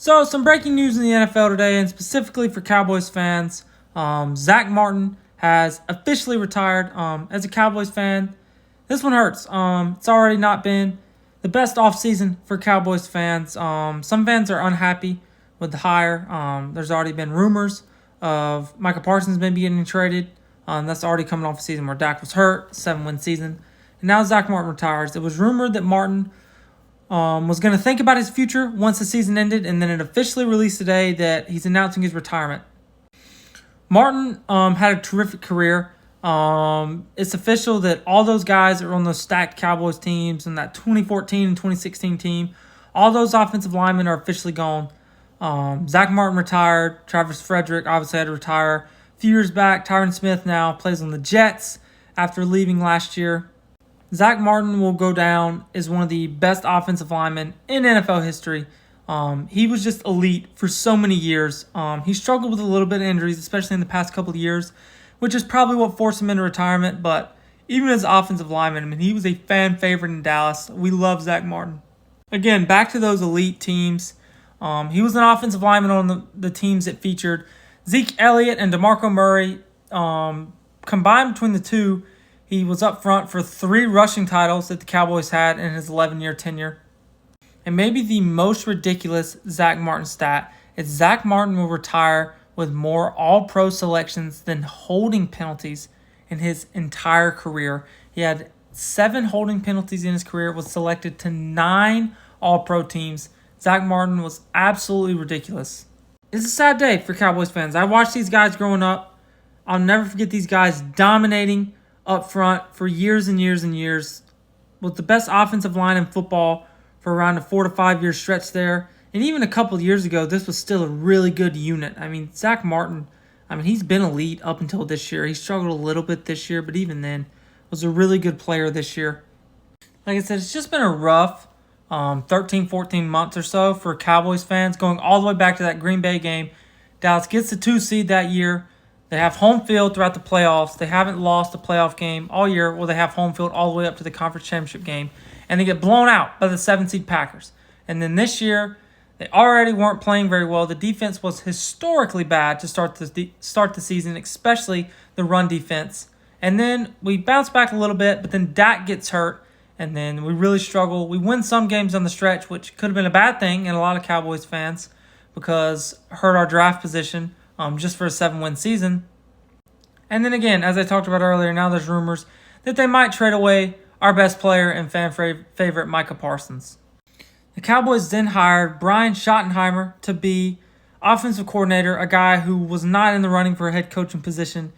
So, some breaking news in the NFL today, and specifically for Cowboys fans. Zack Martin has officially retired. As a Cowboys fan, this one hurts. It's already not been the best offseason for Cowboys fans. Some fans are unhappy with the hire. There's already been rumors of Micah Parsons maybe getting traded. That's already coming off a season where Dak was hurt, 7-win season. And now Zack Martin retires. It was rumored that Martin was going to think about his future once the season ended, and then it officially released today that he's announcing his retirement. Martin had a terrific career. It's official that all those guys that were on those stacked Cowboys teams and that 2014 and 2016 team, all those offensive linemen are officially gone. Zack Martin retired. Travis Frederick obviously had to retire. A few years back, Tyron Smith now plays on the Jets after leaving last year. Zack Martin will go down as one of the best offensive linemen in NFL history. He was just elite for so many years. He struggled with a little bit of injuries, especially in the past couple of years, which is probably what forced him into retirement. But even as offensive lineman, he was a fan favorite in Dallas. We love Zack Martin. Again, back to those elite teams. He was an offensive lineman on the teams that featured Zeke Elliott and DeMarco Murray. Combined between the two, he was up front for 3 rushing titles that the Cowboys had in his 11-year tenure. And maybe the most ridiculous Zack Martin stat is Zack Martin will retire with more All-Pro selections than holding penalties in his entire career. He had 7 holding penalties in his career, was selected to 9 All-Pro teams. Zack Martin was absolutely ridiculous. It's a sad day for Cowboys fans. I watched these guys growing up. I'll never forget these guys dominating up front for years and years and years. Was the best offensive line in football for around a 4 to 5 year stretch there. And even a couple of years ago, this was still a really good unit. Zack Martin, he's been elite up until this year. He struggled a little bit this year, but even then, was a really good player this year. Like I said, it's just been a rough 13, 14 months or so for Cowboys fans, going all the way back to that Green Bay game. Dallas gets the 2 seed that year. They have home field throughout the playoffs. They haven't lost a playoff game all year. Well, they have home field all the way up to the conference championship game. And they get blown out by the 7-seed Packers. And then this year, they already weren't playing very well. The defense was historically bad to start the season, especially the run defense. And then we bounce back a little bit, but then Dak gets hurt. And then we really struggle. We win some games on the stretch, which could have been a bad thing in a lot of Cowboys fans because it hurt our draft position just for a 7-win season. And then again, as I talked about earlier, now there's rumors that they might trade away our best player and fan favorite Micah Parsons. The Cowboys then hired Brian Schottenheimer to be offensive coordinator, a guy who was not in the running for a head coaching position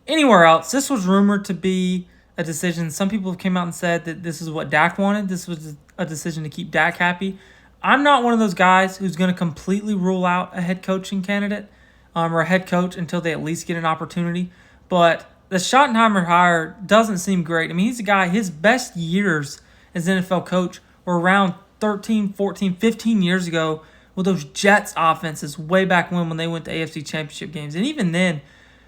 anywhere else. This was rumored to be a decision. Some people have came out and said that this is what Dak wanted. This was a decision to keep Dak happy. I'm not one of those guys who's going to completely rule out a head coaching candidate or a head coach until they at least get an opportunity. But the Schottenheimer hire doesn't seem great. He's a guy, his best years as an NFL coach were around 13, 14, 15 years ago with those Jets offenses way back when they went to AFC Championship games. And even then,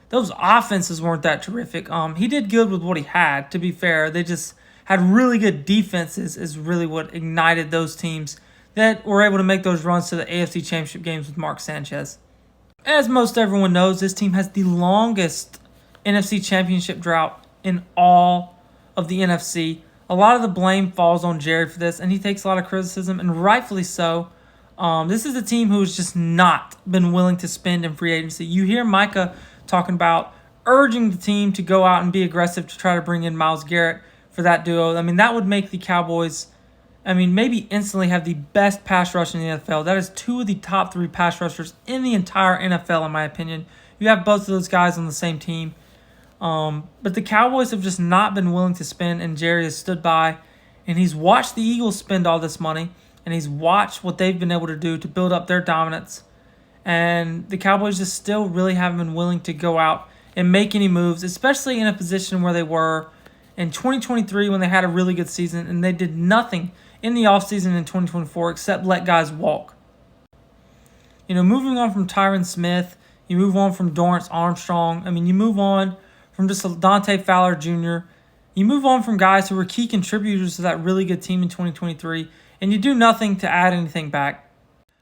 those offenses weren't that terrific. He did good with what he had, to be fair. They just had really good defenses is really what ignited those teams that were able to make those runs to the AFC Championship games with Mark Sanchez. As most everyone knows, this team has the longest NFC Championship drought in all of the NFC. A lot of the blame falls on Jerry for this, and he takes a lot of criticism, and rightfully so. This is a team who's just not been willing to spend in free agency. You hear Micah talking about urging the team to go out and be aggressive to try to bring in Myles Garrett for that duo. That would make the Cowboys, maybe instantly have the best pass rush in the NFL. That is 2 of the top 3 pass rushers in the entire NFL, in my opinion. You have both of those guys on the same team. But the Cowboys have just not been willing to spend, and Jerry has stood by, and he's watched the Eagles spend all this money, and he's watched what they've been able to do to build up their dominance. And the Cowboys just still really haven't been willing to go out and make any moves, especially in a position where they were in 2023 when they had a really good season, and they did nothing in the offseason in 2024 except let guys walk. Moving on from Tyron Smith, you move on from Dorrance Armstrong. You move on from just Dante Fowler Jr. You move on from guys who were key contributors to that really good team in 2023, and you do nothing to add anything back.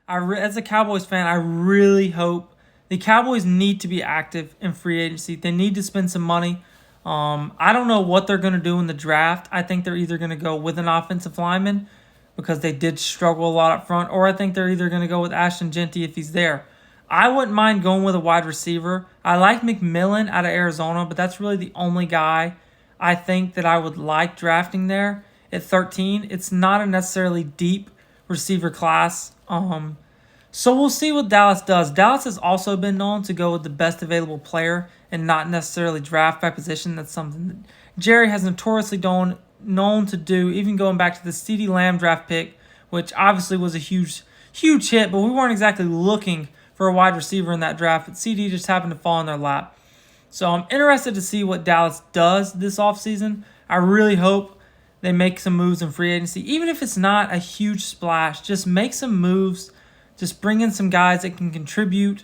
As a Cowboys fan, I really hope the Cowboys need to be active in free agency. They need to spend some money. I don't know what they're going to do in the draft. I think they're either going to go with an offensive lineman because they did struggle a lot up front, or I think they're either going to go with Ashton Jeanty if he's there. I wouldn't mind going with a wide receiver. I like McMillan out of Arizona, but that's really the only guy I think that I would like drafting there at 13. It's not a necessarily deep receiver class. So we'll see what Dallas does. Dallas has also been known to go with the best available player and not necessarily draft by position. That's something that Jerry has notoriously known to do, even going back to the CeeDee Lamb draft pick, which obviously was a huge hit, but we weren't exactly looking for a wide receiver in that draft, but CD just happened to fall in their lap. So I'm interested to see what Dallas does this offseason. I really hope they make some moves in free agency. Even if it's not a huge splash, just make some moves. Just bring in some guys that can contribute.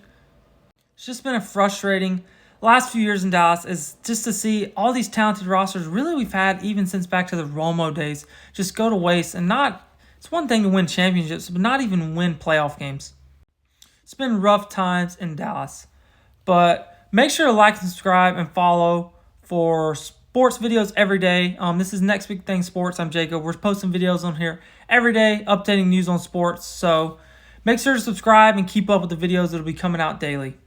It's just been a frustrating last few years in Dallas is just to see all these talented rosters really we've had even since back to the Romo days just go to waste and not. It's one thing to win championships, but not even win playoff games. It's been rough times in Dallas. But make sure to like and subscribe and follow for sports videos every day. This is Next Big Thing Sports. I'm Jacob. We're posting videos on here every day, updating news on sports. So make sure to subscribe and keep up with the videos that will be coming out daily.